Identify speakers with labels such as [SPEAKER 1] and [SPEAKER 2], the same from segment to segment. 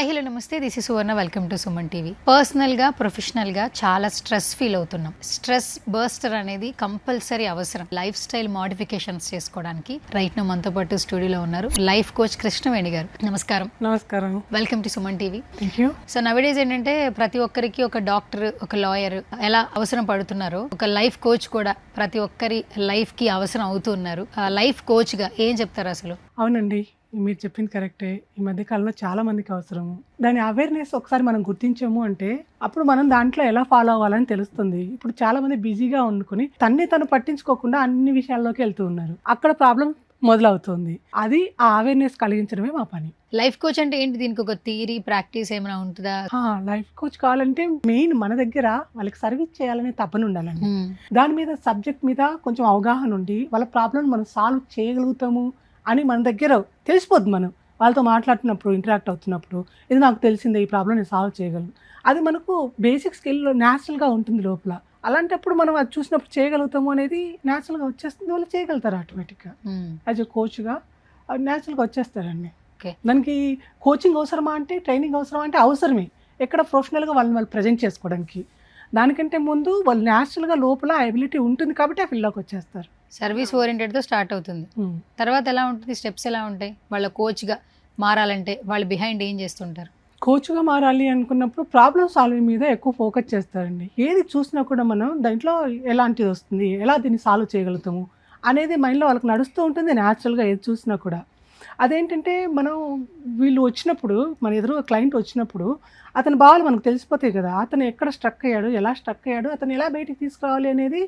[SPEAKER 1] Hi hello నమస్తే, this is Suvarna. Welcome to Suman TV. పర్సనల్గా ప్రొఫెషనల్గా చాలా స్ట్రెస్ ఫీల్ అవుతున్నాం. స్ట్రెస్ బర్స్టర్ అనేది కంపల్సరీ అవసరం లైఫ్ స్టైల్ మోడిఫికేషన్స్ చేసుకోవడానికి. రైట్ ను మనతో పాటు స్టూడియోలో ఉన్నారు లైఫ్ కోచ్ కృష్ణవేణి గారు. నమస్కారం.
[SPEAKER 2] నమస్కారం.
[SPEAKER 1] Welcome to Suman TV.
[SPEAKER 2] Thank you.
[SPEAKER 1] So nowadays ఏంటంటే ప్రతి ఒక్కరికి ఒక డాక్టర్, ఒక లాయర్ ఎలా అవసరం పడుతున్నారో ఒక లైఫ్ కోచ్ కూడా ప్రతి ఒక్కరి లైఫ్ కి అవసరం అవుతున్నారు. లైఫ్ కోచ్ గా ఏం చెప్తారు అసలు?
[SPEAKER 2] అవునండి, మీరు చెప్పింది కరెక్టే. ఈ మధ్య కాలంలో చాలా మందికి అవసరము. దాని అవేర్నెస్ ఒకసారి మనం గుర్తించాము అంటే అప్పుడు మనం దాంట్లో ఎలా ఫాలో అవ్వాలని తెలుస్తుంది. ఇప్పుడు చాలా మంది బిజీగా వండుకొని తను పట్టించుకోకుండా అన్ని విషయాల్లోకి వెళ్తూ ఉన్నారు. అక్కడ ప్రాబ్లం మొదలవుతుంది. అది ఆ అవేర్నెస్ కలిగించడమే మా పని.
[SPEAKER 1] లైఫ్ కోచ్ అంటే ఏంటి? దీనికి ఒక థియరీ, ప్రాక్టీస్ ఏమైనా ఉంటుందా?
[SPEAKER 2] లైఫ్ కోచ్ కావాలంటే మెయిన్ మన దగ్గర వాళ్ళకి సర్వీస్ చేయాలనే తపన ఉండాలండి. దాని మీద సబ్జెక్ట్ మీద కొంచెం అవగాహన ఉండి వాళ్ళ ప్రాబ్లం మనం సాల్వ్ చేయగలుగుతాము అని మన దగ్గర తెలిసిపోద్ది. మనం వాళ్ళతో మాట్లాడుతున్నప్పుడు, ఇంటరాక్ట్ అవుతున్నప్పుడు, ఇది నాకు తెలిసిందే, ఈ ప్రాబ్లం నేను సాల్వ్ చేయగలను. అది మనకు బేసిక్ స్కిల్ న్యాచురల్గా ఉంటుంది లోపల. అలాంటప్పుడు మనం అది చూసినప్పుడు చేయగలుగుతాము అనేది న్యాచురల్గా వచ్చేస్తుంది. వాళ్ళు చేయగలుగుతారు ఆటోమేటిక్గా. యాజ్ ఎ కోచ్గా న్యాచురల్గా వచ్చేస్తారండి. దానికి కోచింగ్ అవసరమా అంటే, ట్రైనింగ్ అవసరమా అంటే అవసరమే. ఎక్కడ ప్రొఫెషనల్గా వాళ్ళు ప్రజెంట్ చేసుకోవడానికి. దానికంటే ముందు వాళ్ళు న్యాచురల్గా లోపల ఎబిలిటీ ఉంటుంది కాబట్టి ఆ ఫీల్డ్లోకి వచ్చేస్తారు.
[SPEAKER 1] సర్వీస్ ఓరియంటెడ్తో స్టార్ట్ అవుతుంది. తర్వాత ఎలా ఉంటుంది? స్టెప్స్ ఎలా ఉంటాయి? వాళ్ళ కోచ్గా మారాలంటే వాళ్ళు బిహైండ్ ఏం చేస్తుంటారు?
[SPEAKER 2] కోచ్గా మారాలి అనుకున్నప్పుడు ప్రాబ్లమ్ సాల్వింగ్ మీద ఎక్కువ ఫోకస్ చేస్తారండి. ఏది చూసినా కూడా మనం దాంట్లో ఎలాంటిది వస్తుంది, ఎలా దీన్ని సాల్వ్ చేయగలుగుతాము అనేది మైండ్లో వాళ్ళకి నడుస్తూ ఉంటుంది న్యాచురల్గా. ఏది చూసినా కూడా అదేంటంటే మనం వీళ్ళు వచ్చినప్పుడు, మన ఎదురు క్లయింట్ వచ్చినప్పుడు అతని భావాలు మనకు తెలిసిపోతాయి కదా. అతను ఎక్కడ స్ట్రక్ అయ్యాడు, ఎలా స్ట్రక్ అయ్యాడు, అతను ఎలా బయటికి తీసుకురావాలి అనేది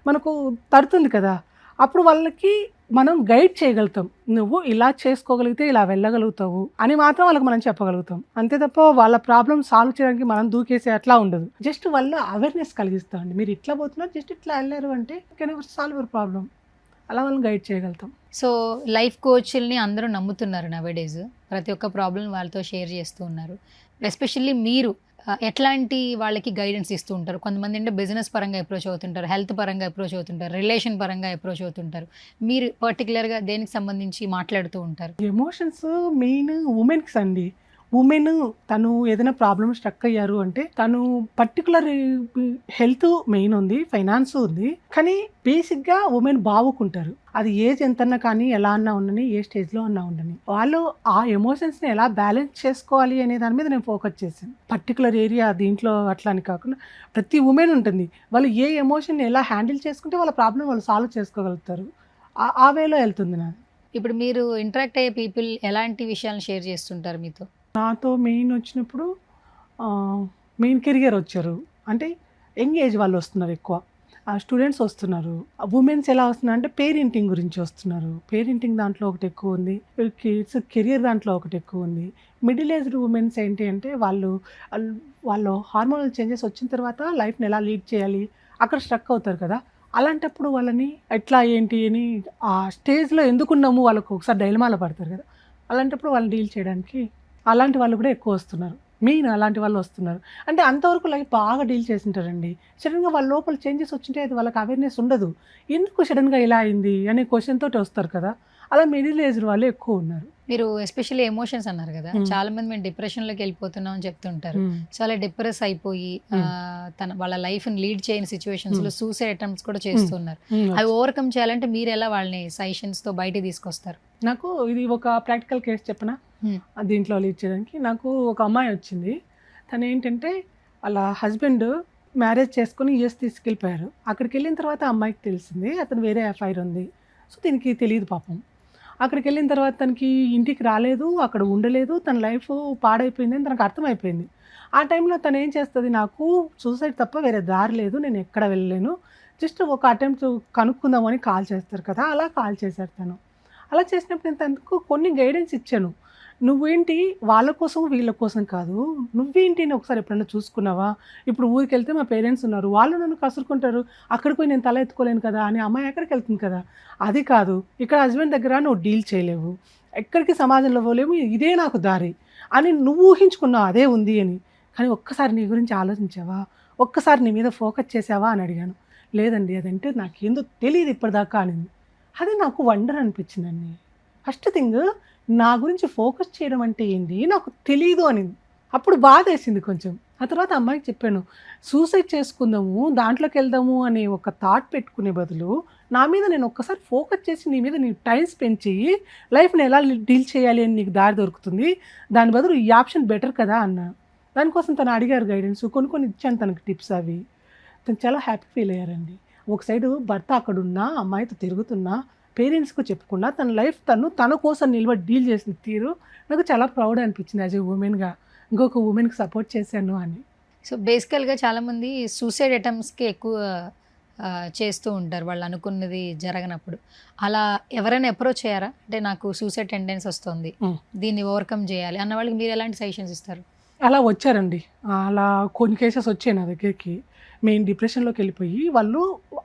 [SPEAKER 2] మనకు తడుతుంది కదా. అప్పుడు వాళ్ళకి మనం గైడ్ చేయగలుగుతాం. నువ్వు ఇలా చేసుకోగలిగితే ఇలా వెళ్ళగలుగుతావు అని మాత్రం వాళ్ళకి మనం చెప్పగలుగుతాం. అంతే తప్ప వాళ్ళ ప్రాబ్లమ్ సాల్వ్ చేయడానికి మనం దూకేసే అట్లా ఉండదు. జస్ట్ వాళ్ళ అవేర్నెస్ కలిగిస్తామండి. మీరు ఇట్లా పోతున్నారు, జస్ట్ ఇట్లా వెళ్ళారు అంటే can ever solve your problem. అలా వాళ్ళని గైడ్ చేయగలుగుతాం.
[SPEAKER 1] సో లైఫ్ కోచ్ల్ని అందరూ నమ్ముతున్నారు నవేడేస్. ప్రతి ఒక్క ప్రాబ్లం వాళ్ళతో షేర్ చేస్తూ ఉన్నారు. ఎస్పెషల్లీ మీరు ఎట్లాంటి వాళ్ళకి గైడెన్స్ ఇస్తూ ఉంటారు? కొంతమంది అంటే బిజినెస్ పరంగా అప్రోచ్ అవుతుంటారు, హెల్త్ పరంగా అప్రోచ్ అవుతుంటారు, రిలేషన్ పరంగా అప్రోచ్ అవుతుంటారు. మీరు పర్టికులర్గా దేనికి సంబంధించి మాట్లాడుతూ ఉంటారు?
[SPEAKER 2] ఎమోషన్స్ మెయిన్ ఉమెన్కి అండి. ఉమెన్ తను ఏదైనా ప్రాబ్లమ్ స్ట్రక్ అయ్యారు అంటే తను పర్టికులర్ హెల్త్ మెయిన్ ఉంది, ఫైనాన్స్ ఉంది, కానీ బేసిక్గా ఉమెన్ బావుకుంటారు. అది ఏజ్ ఎంతన్నా కానీ, ఎలా అన్నా ఉండని, ఏ స్టేజ్లో అన్నా ఉండని, వాళ్ళు ఆ ఎమోషన్స్ని ఎలా బ్యాలెన్స్ చేసుకోవాలి అనే దాని మీద నేను ఫోకస్ చేశాను. పర్టికులర్ ఏరియా దీంట్లో అట్లా అని కాకుండా ప్రతి ఉమెన్ ఉంటుంది. వాళ్ళు ఏ ఎమోషన్ ఎలా హ్యాండిల్ చేసుకుంటే వాళ్ళ ప్రాబ్లం వాళ్ళు సాల్వ్ చేసుకోగలుగుతారు. ఆ వేలో వెళ్తుంది నాది.
[SPEAKER 1] ఇప్పుడు మీరు ఇంటరాక్ట్ అయ్యే పీపుల్ ఎలాంటి విషయాలను షేర్ చేస్తుంటారు మీతో?
[SPEAKER 2] నాతో మెయిన్ వచ్చినప్పుడు మెయిన్ కెరియర్ వచ్చారు అంటే యంగ్ ఏజ్ వాళ్ళు వస్తున్నారు, ఎక్కువ స్టూడెంట్స్ వస్తున్నారు. ఉమెన్స్ ఎలా వస్తున్నారు అంటే పేరెంటింగ్ గురించి వస్తున్నారు. పేరెంటింగ్ దాంట్లో ఒకటి ఎక్కువ ఉంది, కిడ్స్ కెరియర్ దాంట్లో ఒకటి ఎక్కువ ఉంది. మిడిల్ ఏజ్డ్ ఉమెన్స్ ఏంటి అంటే వాళ్ళు హార్మోనల్ చేంజెస్ వచ్చిన తర్వాత లైఫ్ని ఎలా లీడ్ చేయాలి, అక్కడ స్ట్రక్ అవుతారు కదా. అలాంటప్పుడు వాళ్ళని ఎట్లా ఏంటి అని ఆ స్టేజ్లో ఎందుకున్నాము వాళ్ళకు ఒకసారి డైలమాలో పడతారు కదా. అలాంటప్పుడు వాళ్ళని డీల్ చేయడానికి అలాంటి వాళ్ళు కూడా ఎక్కువ వస్తున్నారు. మెయిన్ అలాంటి వాళ్ళు వస్తున్నారు. అంటే అంతవరకు లైఫ్ బాగా డీల్ చేసింటారండి. సడన్గా వాళ్ళ లోపల చేంజెస్ వచ్చింటే అది వాళ్ళకి అవేర్నెస్ ఉండదు. ఎందుకు సడన్గా ఇలా అయింది అనే క్వశ్చన్ తోటి వస్తారు కదా. అలా మిడిల్ ఏజ్ వాళ్ళు ఎక్కువ ఉన్నారు.
[SPEAKER 1] మీరు ఎస్పెషల్లీ ఎమోషన్స్ అన్నారు కదా, చాలా మంది మేము డిప్రెషన్లోకి వెళ్ళిపోతున్నాం అని చెప్తుంటారు. సో అలా డిప్రెస్ అయిపోయి వాళ్ళ లైఫ్ని లీడ్ చేయని సిచ్యువేషన్స్లో సూసైడ్ అటెంప్ట్స్ కూడా చేస్తున్నారు. అవి ఓవర్కమ్ చేయాలంటే మీరు ఎలా వాళ్ళని సజెషన్స్తో బయటికి తీసుకొస్తారు?
[SPEAKER 2] నాకు ఇది ఒక ప్రాక్టికల్ కేసు చెప్పనా దీంట్లో లీడ్ చేయడానికి. నాకు ఒక అమ్మాయి వచ్చింది. తను ఏంటంటే వాళ్ళ హస్బెండ్ మ్యారేజ్ చేసుకుని యూఎస్ తీసుకెళ్ళిపోయారు. అక్కడికి వెళ్ళిన తర్వాత అమ్మాయికి తెలిసింది అతను వేరే అఫైర్ ఉంది. సో దీనికి తెలియదు పాపం. అక్కడికి వెళ్ళిన తర్వాత తనకి ఇంటికి రాలేదు, అక్కడ ఉండలేదు, తన లైఫ్ పాడైపోయింది అని తనకు అర్థమైపోయింది. ఆ టైంలో తను ఏం చేస్తుంది, నాకు సూసైడ్ తప్ప వేరే దారి లేదు, నేను ఎక్కడ వెళ్ళలేను, జస్ట్ ఒక అటెంప్ట్ కనుక్కుందామని కాల్ చేస్తారు కదా. అలా కాల్ చేశారు తను. అలా చేసినప్పుడు నేను తనకు కొన్ని గైడెన్స్ ఇచ్చాను. నువ్వేంటి వాళ్ళ కోసం వీళ్ళ కోసం కాదు, నువ్వేంటి అని ఒకసారి ఎప్పుడైనా చూసుకున్నావా? ఇప్పుడు ఊరికి వెళ్తే మా పేరెంట్స్ ఉన్నారు, వాళ్ళు నన్ను కసురుకుంటారు, అక్కడికి పోయి నేను తల ఎత్తుకోలేను కదా అని అమ్మాయి ఎక్కడికి వెళ్తుంది కదా. అది కాదు, ఇక్కడ హస్బెండ్ దగ్గర నువ్వు డీల్ చేయలేవు, ఎక్కడికి సమాజంలో పోలేము, ఇదే నాకు దారి అని నువ్వు ఊహించుకున్నావు, అదే ఉంది అని. కానీ ఒక్కసారి నీ గురించి ఆలోచించావా, ఒక్కసారి నీ మీద ఫోకస్ చేసావా అని అడిగాను. లేదండి, అదంటే నాకేందో తెలియదు ఇప్పటిదాకా అనింది. అది నాకు వండర్ అనిపించిందండి. ఫస్ట్ థింగ్, నా గురించి ఫోకస్ చేయడం అంటే ఏంటి నాకు తెలియదు అనింది. అప్పుడు బాధేసింది కొంచెం. ఆ తర్వాత అమ్మాయికి చెప్పాను, సూసైడ్ చేసుకుందాము, దాంట్లోకి వెళ్దాము అనే ఒక థాట్ పెట్టుకునే బదులు, నా మీద నేను ఒక్కసారి ఫోకస్ చేసి నీ మీద నీ టైం స్పెండ్ చెయ్యి, లైఫ్‌ని ఎలా డీల్ చేయాలి అని నీకు దారి దొరుకుతుంది. దాని బదులు ఈ ఆప్షన్ బెటర్ కదా అన్నా. దానికోసం తను అడిగారు గైడెన్స్. కొన్ని కొన్ని ఇచ్చాను తనకి టిప్స్ అవి. తను చాలా హ్యాపీ ఫీల్ అయ్యారండి. ఒక సైడు భర్త అక్కడున్నా, అమ్మాయితో తిరుగుతున్నా, పేరెంట్స్‌కి చెప్పకుండా తన లైఫ్ తన కోసం నిలబడి డీల్ చేసిన తీరు నాకు చాలా ప్రౌడ్ అనిపించింది యాజ్ ఎ వుమెన్‌గా. ఇంకొక వుమెన్‌కి సపోర్ట్ చేశాను అని.
[SPEAKER 1] సో బేసికల్గా చాలామంది సూసైడ్ అటెంప్ట్స్కి ఎక్కువ చేస్తూ ఉంటారు వాళ్ళు అనుకున్నది జరగనప్పుడు. అలా ఎవరైనా అప్రోచ్ అయ్యారా? అంటే నాకు సూసైడ్ టెండెన్సీ వస్తుంది, దీన్ని ఓవర్కమ్ చేయాలి అన్న వాళ్ళకి మీరు ఎలాంటి సజెషన్స్ ఇస్తారు?
[SPEAKER 2] అలా వచ్చారండి. అలా కొన్ని కేసెస్ వచ్చాయి నా దగ్గరికి. మెయిన్ డిప్రెషన్‌లోకి వెళ్ళిపోయి వాళ్ళు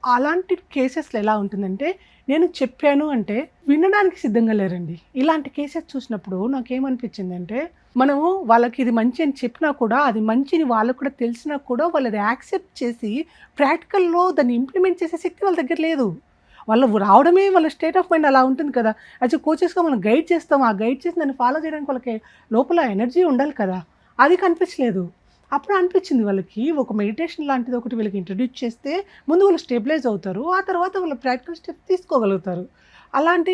[SPEAKER 2] అలాంటి కేసెస్‌లో ఎలా ఉంటుందంటే, నేను చెప్పాను అంటే వినడానికి సిద్ధంగా లేరండి. ఇలాంటి కేసెస్ చూసినప్పుడు నాకేమనిపించిందంటే, మనము వాళ్ళకి ఇది మంచి అని చెప్పినా కూడా, అది మంచిని వాళ్ళకి కూడా తెలిసినా కూడా వాళ్ళు అది యాక్సెప్ట్ చేసి ప్రాక్టికల్‌లో దాన్ని ఇంప్లిమెంట్ చేసే శక్తి వాళ్ళ దగ్గర లేదు. వాళ్ళు రావడమే వాళ్ళ స్టేట్ ఆఫ్ మైండ్ అలా ఉంటుంది కదా! యాజ్ ఎ కోచెస్‌గా మనం గైడ్ చేస్తాం. ఆ గైడ్ చేసి దాన్ని ఫాలో చేయడానికి వాళ్ళకి లోపల ఎనర్జీ ఉండాలి కదా! అది కనిపించలేదు. అప్పుడు అనిపించింది వాళ్ళకి ఒక మెడిటేషన్ లాంటిది ఒకటి వీళ్ళకి ఇంట్రడ్యూస్ చేస్తే ముందు వాళ్ళు స్టెబిలైజ్ అవుతారు. ఆ తర్వాత వాళ్ళు ప్రాక్టికల్ స్టెప్స్ తీసుకోగలుగుతారు. అలాంటి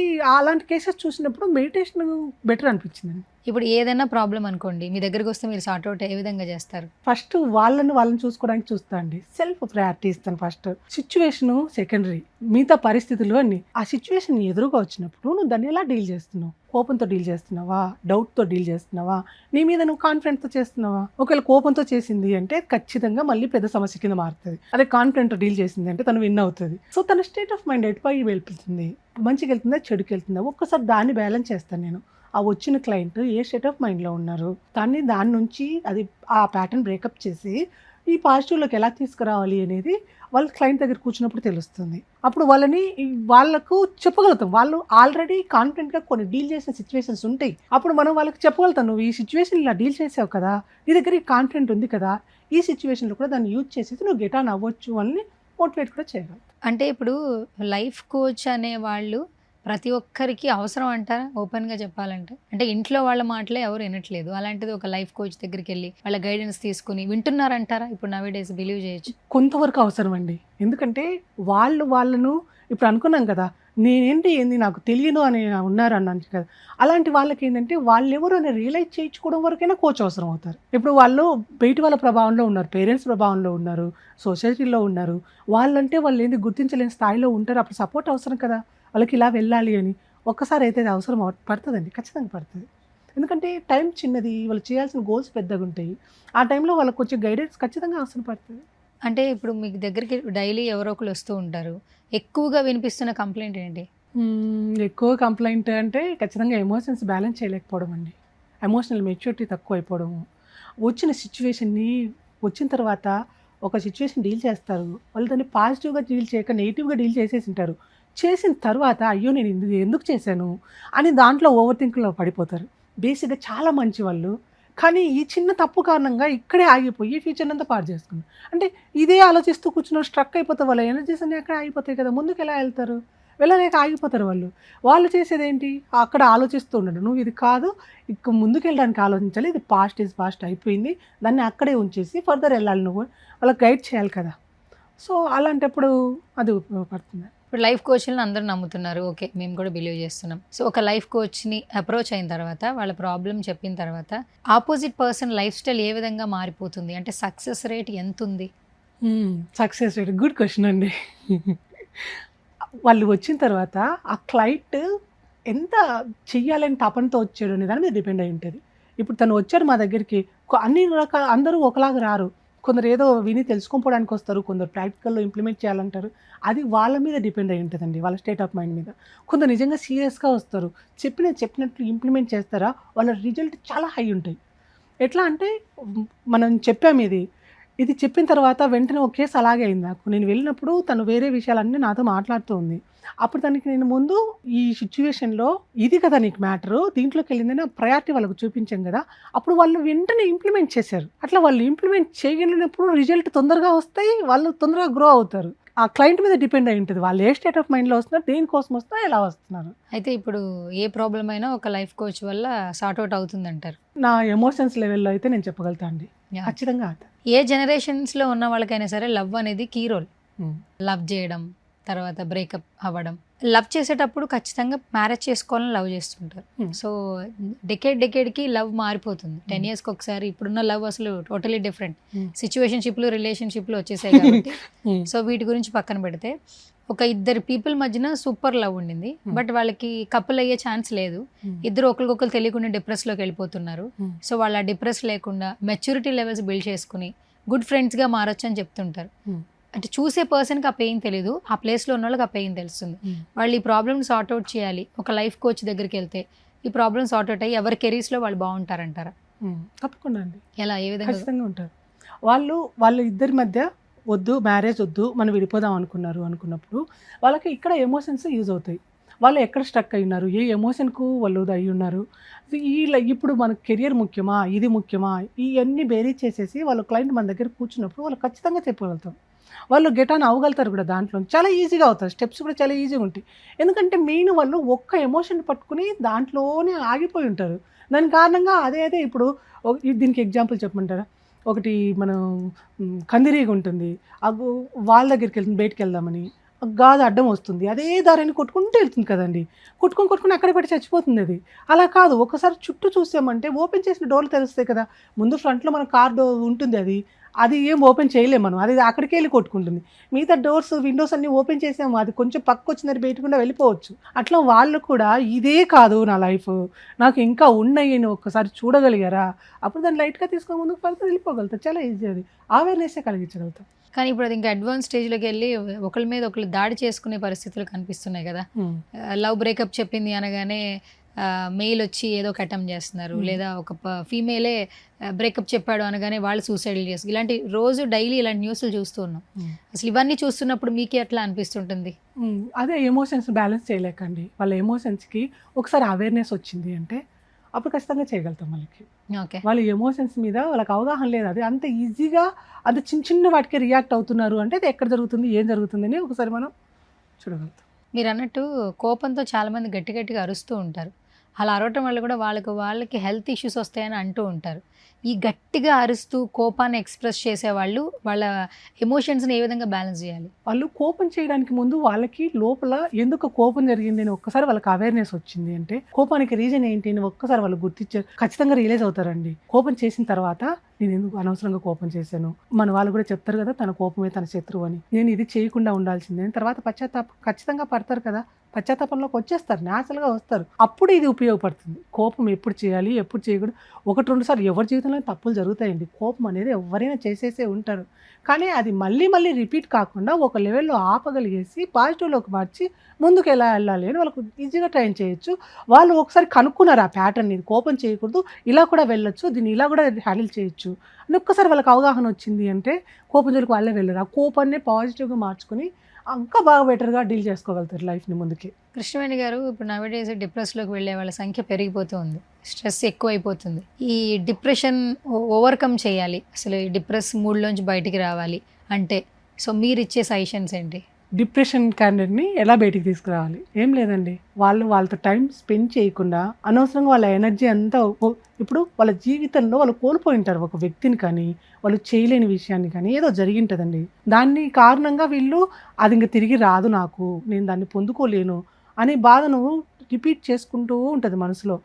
[SPEAKER 2] కేసెస్ చూసినప్పుడు మెడిటేషన్ బెటర్ అనిపించిందండి.
[SPEAKER 1] ఇప్పుడు ఏదైనా ప్రాబ్లం అనుకోండి, మీ దగ్గరికి వస్తే మీరు సార్ట్ అవుట్ ఏ విధంగా చేస్తారు?
[SPEAKER 2] ఫస్ట్ వాళ్ళని చూసుకోవడానికి చూస్తా అండి. సెల్ఫ్ ప్రయారిటీ ఇస్తాను ఫస్ట్. Situation secondary. మిగతా పరిస్థితులు అన్నీ. ఆ సిచ్యువేషన్ ఎదురుగా వచ్చినప్పుడు నువ్వు దాన్ని ఎలా డీల్ చేస్తున్నావు? కోపంతో డీల్ చేస్తున్నావా? డౌట్‌తో డీల్ చేస్తున్నావా? నీ మీద నువ్వు కాన్ఫిడెంట్‌తో చేస్తున్నావా? ఒకవేళ కోపంతో చేసింది అంటే ఖచ్చితంగా మళ్ళీ పెద్ద సమస్య కింద మారుతది. అదే కాన్ఫిడెంట్‌తో డీల్ చేసింది అంటే తను విన్ అవుతది. సో తన స్టేట్ ఆఫ్ మైండ్ ఎటుపై వెళ్తుంది? మంచికెళ్తుందా? చెడుకెళ్తుందా? ఒక్కసారి దాన్ని బ్యాలెన్స్ చేస్తాను నేను. ఆ వచ్చిన క్లయింట్ ఏ స్టేట్ ఆఫ్ మైండ్‌లో ఉన్నారు? దాని నుంచి ఆ ప్యాటర్న్ బ్రేకప్ చేసి ఈ పాజిటివ్‌లోకి ఎలా తీసుకురావాలి అనేది వాళ్ళు క్లయింట్ దగ్గర కూర్చున్నప్పుడు తెలుస్తుంది. అప్పుడు వాళ్ళకు చెప్పగలుగుతాం. వాళ్ళు ఆల్రెడీ కాన్ఫిడెంట్‌గా కొన్ని డీల్ చేసిన సిట్యుయేషన్స్ ఉంటాయి. అప్పుడు మనం వాళ్ళకి చెప్పగలుగుతాం. నువ్వు ఈ సిట్యుయేషన్ ఇలా డీల్ చేసావు కదా! నీ దగ్గర ఈ కాన్ఫిడెంట్ ఉంది కదా! ఈ సిట్యుయేషన్‌లో కూడా దాన్ని యూజ్ చేసేసి నువ్వు గెట్ ఆన్ అవ్వచ్చు అని మోటివేట్ కూడా చేయగలుగుతాం.
[SPEAKER 1] అంటే ఇప్పుడు లైఫ్ కోచ్ అనేవాళ్ళు ప్రతి ఒక్కరికి అవసరం అంటారా? ఓపెన్‌గా చెప్పాలంటే. అంటే ఇంట్లో వాళ్ళ మాటలే ఎవరు వినట్లేదు. అలాంటిది ఒక లైఫ్ కోచ్ దగ్గరికెళ్ళి వాళ్ళ గైడెన్స్ తీసుకొని వింటున్నారంటారా? ఇప్పుడు నౌ ఏ డేస్ బిలీవ్ చేయొచ్చు.
[SPEAKER 2] కొంతవరకు అవసరం అండి. ఎందుకంటే వాళ్ళను ఇప్పుడు అనుకున్నాం కదా! ఏంది నాకు తెలియదు అని ఉన్నారన్నాను కదా! అలాంటి వాళ్ళకేంటంటే వాళ్ళెవరు అని రియలైజ్ చేయించుకోవడం వరకైనా కోచ్ అవసరం అవుతారు. ఇప్పుడు వాళ్ళు బయటి వాళ్ళ ప్రభావంలో ఉన్నారు. పేరెంట్స్ ప్రభావంలో ఉన్నారు. సొసైటీలో ఉన్నారు. వాళ్ళేంది గుర్తించలేని స్థాయిలో ఉంటారు. అప్పుడు సపోర్ట్ అవసరం కదా! వాళ్ళకి ఇలా వెళ్ళాలి అని. ఒక్కసారి అయితే అది అవసరం పడతదండి. ఖచ్చితంగా పడతది. ఎందుకంటే టైం చిన్నది. వాళ్ళు చేయాల్సిన గోల్స్ పెద్దగుంటాయి. ఆ టైంలో వాళ్ళకి కొంచెం గైడెన్స్ ఖచ్చితంగా అవసరం పడతది.
[SPEAKER 1] అంటే ఇప్పుడు మీకు దగ్గరికి డైలీ ఎవరో ఒకళ్ళు వస్తూ ఉంటారు. ఎక్కువగా వినిపిస్తున్న కంప్లెయింట్ ఏంటి?
[SPEAKER 2] ఎక్కువ కంప్లెయింట్ అంటే ఖచ్చితంగా ఎమోషన్స్ బ్యాలెన్స్ చేయలేకపోవడం అండి. ఎమోషనల్ మెచ్యూరిటీ తక్కువైపోవడము. వచ్చిన తర్వాత ఒక సిచ్యువేషన్ డీల్ చేస్తారు. వాళ్ళు దాన్ని పాజిటివ్‌గా డీల్ చేయక నెగెటివ్‌గా డీల్ చేసేసుంటారు. చేసిన తర్వాత అయ్యో! నేను ఎందుకు చేశాను అని దాంట్లో ఓవర్ థింకింగ్‌లో పడిపోతారు. బేసిక్‌గా చాలా మంచివాళ్ళు. కానీ ఈ చిన్న తప్పు కారణంగా ఇక్కడే ఆగిపోయి ఫ్యూచర్‌నంతా పాడు చేసుకున్నారు. అంటే ఇదే ఆలోచిస్తూ కూర్చున్నారు, స్ట్రక్ అయిపోతే వాళ్ళ ఎనర్జీస్ అన్నీ అక్కడే ఆగిపోతాయి కదా! ముందుకెలా వెళ్తారు? వెళ్ళలేక ఆగిపోతారు వాళ్ళు. వాళ్ళు చేసేదేంటి? అక్కడ ఆలోచిస్తూ ఉండడం. నువ్వు ఇది కాదు, ఇక ముందుకెళ్ళడానికి ఆలోచించాలి. ఇది పాస్ట్ ఈజ్ పాస్ట్ అయిపోయింది. దాన్ని అక్కడే ఉంచేసి ఫర్దర్ వెళ్ళాలి నువ్వు. వాళ్ళకి గైడ్ చేయాలి కదా! సో, అలాంటప్పుడు అది ఉపయోగపడుతుంది.
[SPEAKER 1] ఇప్పుడు లైఫ్ కోచ్‌లని అందరూ నమ్ముతున్నారు. ఓకే. మేము కూడా బిలీవ్ చేస్తున్నాం. సో, ఒక లైఫ్ కోచ్‌ని అప్రోచ్ అయిన తర్వాత, వాళ్ళ ప్రాబ్లమ్ చెప్పిన తర్వాత, ఆపోజిట్ పర్సన్ లైఫ్ స్టైల్ ఏ విధంగా మారిపోతుంది? అంటే సక్సెస్ రేట్ ఎంతుంది?
[SPEAKER 2] సక్సెస్ రేట్ గుడ్ క్వెషన్ అండి. వాళ్ళు వచ్చిన తర్వాత ఆ క్లయింట్ ఎంత చెయ్యాలని తపనతో వచ్చాడు అనే దాని మీద డిపెండ్ అయి ఉంటది. ఇప్పుడు తను వచ్చారు మా దగ్గరికి. అన్ని అందరూ ఒకలాగా రారు. కొందరు ఏదో విని తెలుసుకోకపోవడానికి వస్తారు. కొందరు ప్రాక్టికల్‌లో ఇంప్లిమెంట్ చేయాలంటారు. అది వాళ్ళ మీద డిపెండ్ అయి ఉంటదండి. వాళ్ళ స్టేట్ ఆఫ్ మైండ్ మీద. కొందరు నిజంగా సీరియస్‌గా వస్తారు. చెప్పినట్లు ఇంప్లిమెంట్ చేస్తారా, వాళ్ళ రిజల్ట్ చాలా హై ఉంటాయి. ఎట్లా అంటే మనం చెప్పాము ఇది చెప్పిన తర్వాత వెంటనే ఒక కేసు అలాగే అయింది నాకు. నేను వెళ్ళినప్పుడు తను వేరే విషయాలన్నీ నాతో మాట్లాడుతూ ఉంది. అప్పుడు తనకి నేను ముందు ఈ సిట్యుయేషన్‌లో ఇది కదా నీకు మ్యాటరు, దీంట్లోకెళ్ళిందని ఆ ప్రయారిటీ వాళ్ళకి చూపించాం గదా! అప్పుడు వాళ్ళు వెంటనే ఇంప్లిమెంట్ చేశారు. అట్లా వాళ్ళు ఇంప్లిమెంట్ చేయగలిగినప్పుడు రిజల్ట్ తొందరగా వస్తాయి. వాళ్ళు తొందరగా గ్రో అవుతారు. ఆ క్లయింట్ మీద డిపెండ్ అయి ఉంటుంది. వాళ్ళు ఏ స్టేట్ ఆఫ్ మైండ్లో వస్తున్నారు, దేనికోసం వస్తున్నారు, ఎలా వస్తున్నారు.
[SPEAKER 1] అయితే ఇప్పుడు ఏ ప్రాబ్లం అయినా ఒక లైఫ్ కోచ్ వల్ల సార్ట్ అవుట్ అవుతుంది అంటారు.
[SPEAKER 2] నా ఎమోషన్స్ లెవెల్లో అయితే నేను చెప్పగలుగుతా అండి, ఖచ్చితంగా అవుతుంది.
[SPEAKER 1] ఏ జనరేషన్స్లో ఉన్న వాళ్ళకైనా సరే లవ్ అనేది కీ రోల్. లవ్ చేయడం, తర్వాత బ్రేకప్ అవ్వడం. లవ్ చేసేటప్పుడు ఖచ్చితంగా మ్యారేజ్ చేసుకోవాలని లవ్ చేస్తుంటారు. సో డెకేడ్కి లవ్ మారిపోతుంది. 10 yearsకి ఒకసారి. ఇప్పుడున్న లవ్ అసలు టోటలీ డిఫరెంట్. సిచ్యువేషన్షిప్లు, రిలేషన్షిప్లు వచ్చేసాయి కాబట్టి సో వీటి గురించి పక్కన పెడితే ఒక ఇద్దరు పీపుల్ మధ్యన సూపర్ లవ్ ఉండింది, బట్ వాళ్ళకి కపుల్ అయ్యే ఛాన్స్ లేదు. ఇద్దరు ఒకరికొకరు తెలియకుండా డిప్రెస్లోకి వెళ్ళిపోతున్నారు. సో వాళ్ళ డిప్రెస్ లేకుండా మెచ్యూరిటీ లెవెల్స్ బిల్డ్ చేసుకుని గుడ్ ఫ్రెండ్స్గా మారొచ్చు అని చెప్తుంటారు. అంటే చూసే పర్సన్కి ఆ పెయిన్ తెలీదు, ఆ ప్లేస్లో ఉన్న వాళ్ళకి ఆ పెయిన్ తెలుస్తుంది. వాళ్ళు ఈ ప్రాబ్లమ్ సార్ట్ అవుట్ చేయాలి. ఒక లైఫ్ కోచ్ దగ్గరికి వెళ్తే ఈ ప్రాబ్లమ్ సార్ట్ అవుట్ అయ్యి ఎవరి కెరీర్స్లో వాళ్ళు బాగుంటారంటారా?
[SPEAKER 2] తప్పకుండా అండి.
[SPEAKER 1] ఎలా, ఏ విధంగా?
[SPEAKER 2] ఖచ్చితంగా ఉంటారు. వాళ్ళ ఇద్దరి మధ్య వద్దు, మ్యారేజ్ వద్దు, మనం విడిపోదాం అనుకున్నప్పుడు వాళ్ళకి ఇక్కడ ఎమోషన్స్ యూజ్ అవుతాయి. వాళ్ళు ఎక్కడ స్ట్రక్ అయి ఉన్నారు, ఏ ఎమోషన్కు వాళ్ళు అయి ఉన్నారు, ఇప్పుడు మనకు కెరియర్ ముఖ్యమా, ఇది ముఖ్యమా, ఇవన్నీ బేరీజ్ చేసేసి వాళ్ళు క్లయింట్ మన దగ్గర కూర్చున్నప్పుడు వాళ్ళు ఖచ్చితంగా చెప్పగలుగుతాం. వాళ్ళు గెట్ ఆన్ అవ్వగలుగుతారు కూడా. దాంట్లో చాలా ఈజీగా అవుతారు, స్టెప్స్ కూడా చాలా ఈజీగా ఉంటాయి. ఎందుకంటే మెయిన్ వాళ్ళు ఒక్క ఎమోషన్ పట్టుకుని దాంట్లోనే ఆగిపోయి ఉంటారు. దాని కారణంగా అదే ఇప్పుడు దీనికి ఎగ్జాంపుల్ చెప్పమంటారా? ఒకటి మనం కందిరీగ ఉంటుంది, వాళ్ళ దగ్గరికి వెళ్తుంది బయటికి వెళ్దామని, గాజు అడ్డం వస్తుంది, అదే దారిని కొట్టుకుంటూ వెళ్తుంది కదండి. కొట్టుకుని అక్కడ పెట్టి చచ్చిపోతుంది అది. అలా కాదు, ఒకసారి చుట్టూ చూసామంటే ఓపెన్ చేసిన డోర్లు తెలుస్తాయి కదా. ముందు ఫ్రంట్లో మన కార్ డోర్ ఉంటుంది, అది ఏం ఓపెన్ చేయలేము మనం, అది అక్కడికి వెళ్ళి కొట్టుకుంటుంది. మిగతా డోర్స్, విండోస్ అన్నీ ఓపెన్ చేసాము, అది కొంచెం పక్కకు వచ్చిందని బయటకుండా వెళ్ళిపోవచ్చు. అట్లా వాళ్ళు కూడా ఇదే కాదు నా లైఫ్, నాకు ఇంకా ఉన్నాయి ఒక్కసారి చూడగలిగారా, అప్పుడు దాన్ని లైట్గా తీసుకొని ముందుకు పడితే వెళ్ళిపోగలుగుతారు. చాలా ఈజీ, అది అవేర్నెస్సే కలిగించగలుగుతాం.
[SPEAKER 1] కానీ ఇప్పుడు అది ఇంకా అడ్వాన్స్ స్టేజ్లోకి వెళ్ళి ఒకరి మీద ఒకరు దాడి చేసుకునే పరిస్థితులు కనిపిస్తున్నాయి కదా. లవ్ బ్రేకప్ చెప్పింది అనగానే మెయిల్ వచ్చి ఏదో ఒక అటెంప్ట్ చేస్తున్నారు, లేదా ఒక ఫీమేలే బ్రేకప్ చెప్పాడు అనగానే వాళ్ళు సూసైడ్లు చేస్తారు. ఇలాంటి రోజు డైలీ ఇలాంటి న్యూస్లు చూస్తూ ఉన్నాం. అసలు ఇవన్నీ చూస్తున్నప్పుడు మీకు ఎట్లా అనిపిస్తుంటుంది?
[SPEAKER 2] అదే ఎమోషన్స్ బ్యాలెన్స్ చేయలేకండి. వాళ్ళ ఎమోషన్స్కి ఒకసారి అవేర్నెస్ వచ్చింది అంటే అప్పుడు ఖచ్చితంగా చేయగలుగుతాం. వాళ్ళకి వాళ్ళ ఎమోషన్స్ మీద వాళ్ళకి అవగాహన లేదు, అది అంత ఈజీగా అంత చిన్న వాటికి రియాక్ట్ అవుతున్నారు అంటే అది ఎక్కడ జరుగుతుంది, ఏం జరుగుతుందని ఒకసారి మనం చూడగలుగుతాం.
[SPEAKER 1] మీరు అన్నట్టు కోపంతో చాలామంది గట్టిగా అరుస్తూ ఉంటారు. అలా అరవటం వల్ల కూడా వాళ్ళకి హెల్త్ ఇష్యూస్ వస్తాయని అంటూ ఉంటారు. ఈ గట్టిగా అరుస్తూ కోపాన్ని ఎక్స్ప్రెస్ చేసేవాళ్ళు వాళ్ళ ఎమోషన్స్ని ఏ విధంగా బ్యాలెన్స్ చేయాలి?
[SPEAKER 2] వాళ్ళు కోపం చేయడానికి ముందు వాళ్ళకి లోపల ఎందుకు కోపం జరిగింది అని ఒక్కసారి వాళ్ళకి అవేర్నెస్ వచ్చింది అంటే కోపానికి రీజన్ ఏంటి అని ఒక్కసారి వాళ్ళు గుర్తించారు, ఖచ్చితంగా రియలైజ్ అవుతారండి. కోపం చేసిన తర్వాత నేను ఎందుకు అనవసరంగా కోపం చేశాను, మన వాళ్ళు కూడా చెప్తారు కదా తన కోపమే తన శత్రువు అని, నేను ఇది చేయకుండా ఉండాల్సిందే అని తర్వాత పశ్చాత్తాపం ఖచ్చితంగా పడతారు కదా, పశ్చాత్తాపంలోకి వచ్చేస్తారు, న్యాచురల్గా వస్తారు. అప్పుడు ఇది ఉపయోగపడుతుంది. కోపం ఎప్పుడు చేయాలి, ఎప్పుడు చేయకూడదు. 1-2 సార్లు ఎవరి జీవితంలో తప్పులు జరుగుతాయండి. కోపం అనేది ఎవరైనా చేసేసే ఉంటారు, కానీ అది మళ్ళీ రిపీట్ కాకుండా ఒక లెవెల్లో ఆపగలిగేసి పాజిటివ్లోకి మార్చి ముందుకు ఎలా వెళ్ళాలి అని వాళ్ళకు ఈజీగా ట్రైన్ చేయొచ్చు. వాళ్ళు ఒకసారి కనుక్కున్నారు ఆ ప్యాటర్న్, ఇది కోపం చేయకూడదు, ఇలా కూడా వెళ్ళొచ్చు, దీన్ని ఇలా కూడా హ్యాండిల్ చేయొచ్చు అని ఒక్కసారి వాళ్ళకి అవగాహన వచ్చింది అంటే కోపం జోలికి వాళ్ళే వెళ్ళరు. ఆ కోపాన్ని పాజిటివ్గా మార్చుకొని ఇంకా బాగా బెటర్గా డీల్ చేసుకోగలుగుతారు లైఫ్ని ముందుకి.
[SPEAKER 1] కృష్ణవేణి గారు, ఇప్పుడు నవేడేస్ డిప్రెస్లోకి వెళ్ళే వాళ్ళ సంఖ్య పెరిగిపోతూ ఉంది, స్ట్రెస్ ఎక్కువైపోతుంది. ఈ డిప్రెషన్ ఓవర్కమ్ చేయాలి, అసలు ఈ డిప్రెస్ మూడ్లోంచి బయటికి రావాలి అంటే సో మీరు ఇచ్చే సజెషన్స్ ఏంటి?
[SPEAKER 2] డిప్రెషన్ క్యాండిడేట్ని ఎలా బయటికి తీసుకురావాలి? ఏం లేదండి, వాళ్ళతో టైం స్పెండ్ చేయకుండా అనవసరంగా వాళ్ళ ఎనర్జీ అంతా ఇప్పుడు వాళ్ళ జీవితంలో వాళ్ళు కోల్పోయి ఉంటారు ఒక వ్యక్తిని కానీ, వాళ్ళు చేయలేని విషయాన్ని కానీ, ఏదో జరిగింటుందండి. దాన్ని కారణంగా వీళ్ళు అది ఇంకా తిరిగి రాదు, నాకు నేను దాన్ని పొందుకోలేను అనే బాధను రిపీట్ చేసుకుంటూ ఉంటుంది మనసులో.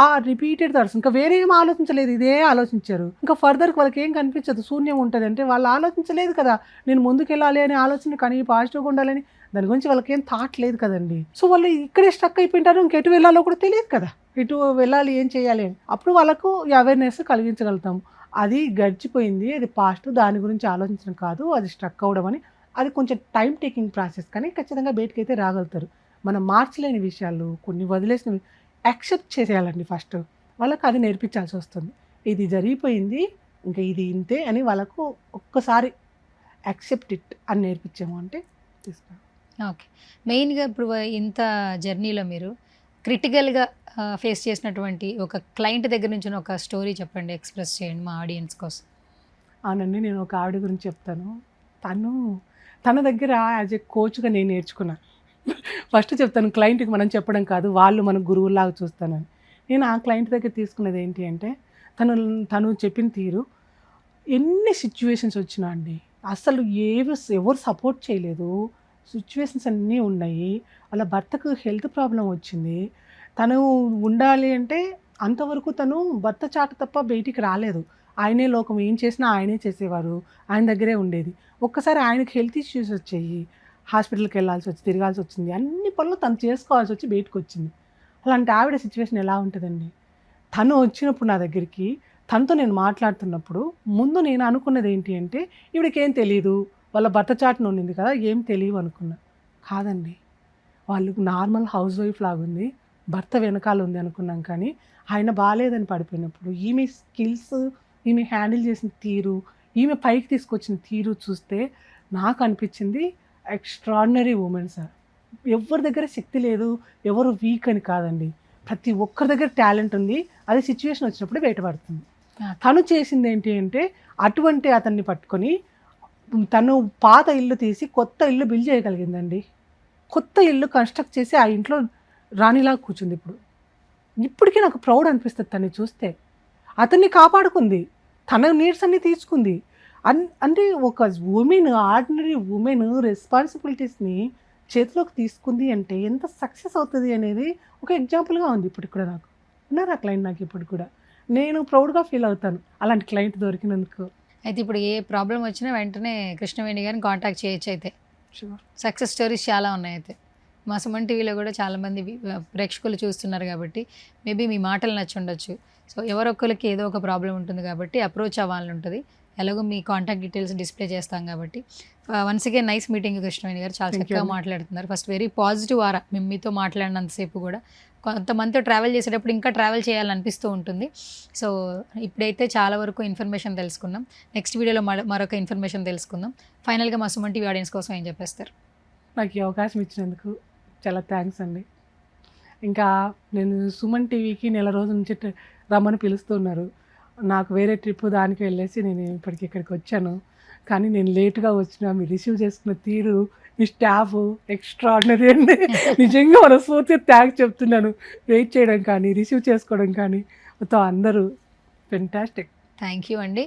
[SPEAKER 2] ఆ రిపీటెడ్ థాట్స్ ఇంకా వేరే ఏం ఆలోచించలేదు, ఇదే ఆలోచించారు. ఇంకా ఫర్దర్కి వాళ్ళకి ఏం కనిపించదు, శూన్యం ఉంటుంది. అంటే వాళ్ళు ఆలోచించలేదు కదా నేను ముందుకు వెళ్ళాలి అనే ఆలోచన, కానీ పాజిటివ్గా ఉండాలని దాని గురించి వాళ్ళకి ఏం థాట్ లేదు కదండి. సో వాళ్ళు ఇక్కడే స్ట్రక్ అయిపోయింటారు, ఇంకెటు వెళ్ళాలో కూడా తెలియదు కదా, ఇటు వెళ్ళాలి ఏం చేయాలి అని. అప్పుడు వాళ్ళకు ఈ అవేర్నెస్ కలిగించగలుగుతాం. అది గడిచిపోయింది, అది పాస్ట్, దాని గురించి ఆలోచించడం కాదు, అది స్ట్రక్ అవ్వడం అని. అది కొంచెం టైం టేకింగ్ ప్రాసెస్, కానీ ఖచ్చితంగా బయటకు అయితే రాగలుగుతారు. మనం మార్చలేని విషయాలు, కొన్ని వదిలేసినవి యాక్సెప్ట్ చేసేయాలండి ఫస్ట్. వాళ్ళకి అది నేర్పించాల్సి వస్తుంది. ఇది జరిగిపోయింది, ఇంకా ఇది ఇంతే అని వాళ్ళకు ఒక్కసారి యాక్సెప్ట్ ఇట్ అని నేర్పించాము అంటే తీసుకురా.
[SPEAKER 1] ఓకే, మెయిన్గా ఇప్పుడు ఇంత జర్నీలో మీరు క్రిటికల్గా ఫేస్ చేసినటువంటి ఒక క్లయింట్ దగ్గర నుంచి ఒక స్టోరీ చెప్పండి, ఎక్స్ప్రెస్ చేయండి మా ఆడియన్స్ కోసం.
[SPEAKER 2] అవునండి, నేను ఒక ఆవిడ గురించి చెప్తాను. తను తన దగ్గర యాజ్ ఏ కోచ్గా నేను నేర్చుకున్నాను. ఫస్ట్ చెప్తాను, క్లయింట్కి మనం చెప్పడం కాదు, వాళ్ళు మన గురువులాగా చూస్తానని. నేను ఆ క్లయింట్ దగ్గర తీసుకున్నది ఏంటి అంటే, తను చెప్పిన తీరు, ఎన్ని సిచ్యువేషన్స్ వచ్చినా అండి, అసలు ఎవరు సపోర్ట్ చేయలేదు, సిచ్యువేషన్స్ అన్నీ ఉన్నాయి. వాళ్ళ భర్తకు హెల్త్ ప్రాబ్లం వచ్చింది, తను ఉండాలి అంటే అంతవరకు తను భర్త చాటు తప్ప బయటికి రాలేదు. ఆయనే లోకం, ఏం చేసినా ఆయనే చేసేవారు, ఆయన దగ్గరే ఉండేది. ఒక్కసారి ఆయనకి హెల్త్ ఇష్యూస్ వచ్చాయి, హాస్పిటల్కి వెళ్ళాల్సి వచ్చి తిరగాల్సి వచ్చింది, అన్ని పనులు తను చేసుకోవాల్సి వచ్చి బయటకు వచ్చింది. అలాంటి ఆవిడ సిచ్యువేషన్ ఎలా ఉంటుందండి? తను వచ్చినప్పుడు నా దగ్గరికి, తనతో నేను మాట్లాడుతున్నప్పుడు ముందు నేను అనుకున్నది ఏంటి అంటే, ఈవిడకేం తెలియదు, వాళ్ళ భర్త చాటున ఉండింది కదా, ఏం తెలియదు అనుకున్నా. కాదండి, వాళ్ళు నార్మల్ హౌస్ వైఫ్ లాగుంది, భర్త వెనకాల ఉంది అనుకున్నాం. కానీ ఆయన బాగాలేదని పడిపోయినప్పుడు ఈమె స్కిల్స్, ఈమె హ్యాండిల్ చేసిన తీరు, ఈమె పైకి తీసుకొచ్చిన తీరు చూస్తే నాకు అనిపించింది ఎక్స్ట్రాడినరీ ఉమెన్ సార్. ఎవరి దగ్గర శక్తి లేదు, ఎవరు వీక్ అని కాదండి, ప్రతి ఒక్కరి దగ్గర టాలెంట్ ఉంది, అది సిచ్యువేషన్ వచ్చినప్పుడు బయటపడుతుంది. తను చేసింది ఏంటి అంటే, అటువంటి అతన్ని పట్టుకొని తను పాత ఇల్లు తీసి కొత్త ఇల్లు బిల్డ్ చేయగలిగిందండి. కొత్త ఇల్లు కన్స్ట్రక్ట్ చేసి ఆ ఇంట్లో రాణిలాగా కూర్చుంది. ఇప్పటికీ నాకు ప్రౌడ్ అనిపిస్తుంది తను చూస్తే. అతన్ని కాపాడుకుంది, తన నీడ్స్ అన్ని తీర్చుకుంది. అంటే ఒక ఉమెన్, ఆర్డినరీ ఉమెన్ రెస్పాన్సిబిలిటీస్ని చేతిలోకి తీసుకుంది అంటే ఎంత సక్సెస్ అవుతుంది అనేది ఒక ఎగ్జాంపుల్గా ఉంది. ఇప్పుడు కూడా నాకు ఉన్నారు ఆ క్లయింట్, నాకు ఇప్పుడు కూడా నేను ప్రౌడ్గా ఫీల్ అవుతాను అలాంటి క్లయింట్ దొరికినందుకు.
[SPEAKER 1] అయితే ఇప్పుడు ఏ ప్రాబ్లం వచ్చినా వెంటనే కృష్ణవేణి గారిని కాంటాక్ట్ చేయొచ్చు. అయితే
[SPEAKER 2] షూర్,
[SPEAKER 1] సక్సెస్ స్టోరీస్ చాలా ఉన్నాయి. అయితే మా సుమన్ టీవీలో కూడా చాలామంది ప్రేక్షకులు చూస్తున్నారు కాబట్టి మేబీ మీ మాటలు నచ్చుండొచ్చు. సో ఎవరొక్కరికి ఏదో ఒక ప్రాబ్లం ఉంటుంది కాబట్టి అప్రోచ్ అవ్వాలని ఉంటుంది. ఎలాగో మీ కాంటాక్ట్ డీటెయిల్స్ డిస్ప్లే చేస్తాం కాబట్టి. Once again nice meeting Krishnaveni గారు, చాలా చక్కగా మాట్లాడుతున్నారు. ఫస్ట్ వెరీ పాజిటివ్ ఆరా, మేము మీతో మాట్లాడినంతసేపు కూడా. కొంతమందితో ట్రావెల్ చేసేటప్పుడు ఇంకా ట్రావెల్ చేయాలనిపిస్తూ ఉంటుంది. సో ఇప్పుడైతే చాలా వరకు ఇన్ఫర్మేషన్ తెలుసుకున్నాం. నెక్స్ట్ వీడియోలో మరొక ఇన్ఫర్మేషన్ తెలుసుకుందాం. ఫైనల్గా మా సుమన్ టీవీ ఆడియన్స్ కోసం ఏం చెప్పేస్తారు?
[SPEAKER 2] నాకు ఈ అవకాశం ఇచ్చినందుకు చాలా థ్యాంక్స్ అండి. ఇంకా నేను సుమన్ టీవీకి నెల రోజుల నుంచి రమ్మని పిలుస్తున్నారు. నాకు వేరే ట్రిప్ దానికి వెళ్ళేసి నేను ఇప్పటికి ఇక్కడికి వచ్చాను. కానీ నేను లేట్గా వచ్చినా మీరు రిసీవ్ చేసుకున్న తీరు, మీ స్టాఫ్ ఎక్స్ట్రాడినరీ అండి. నిజంగా మనస్ఫూర్తిగా థ్యాంక్స్ చెప్తున్నాను. వెయిట్ చేయడం కానీ, రిసీవ్ చేసుకోవడం కానీ, మొత్తం అందరూ ఫెంటాస్టిక్.
[SPEAKER 1] థ్యాంక్ యూ అండి.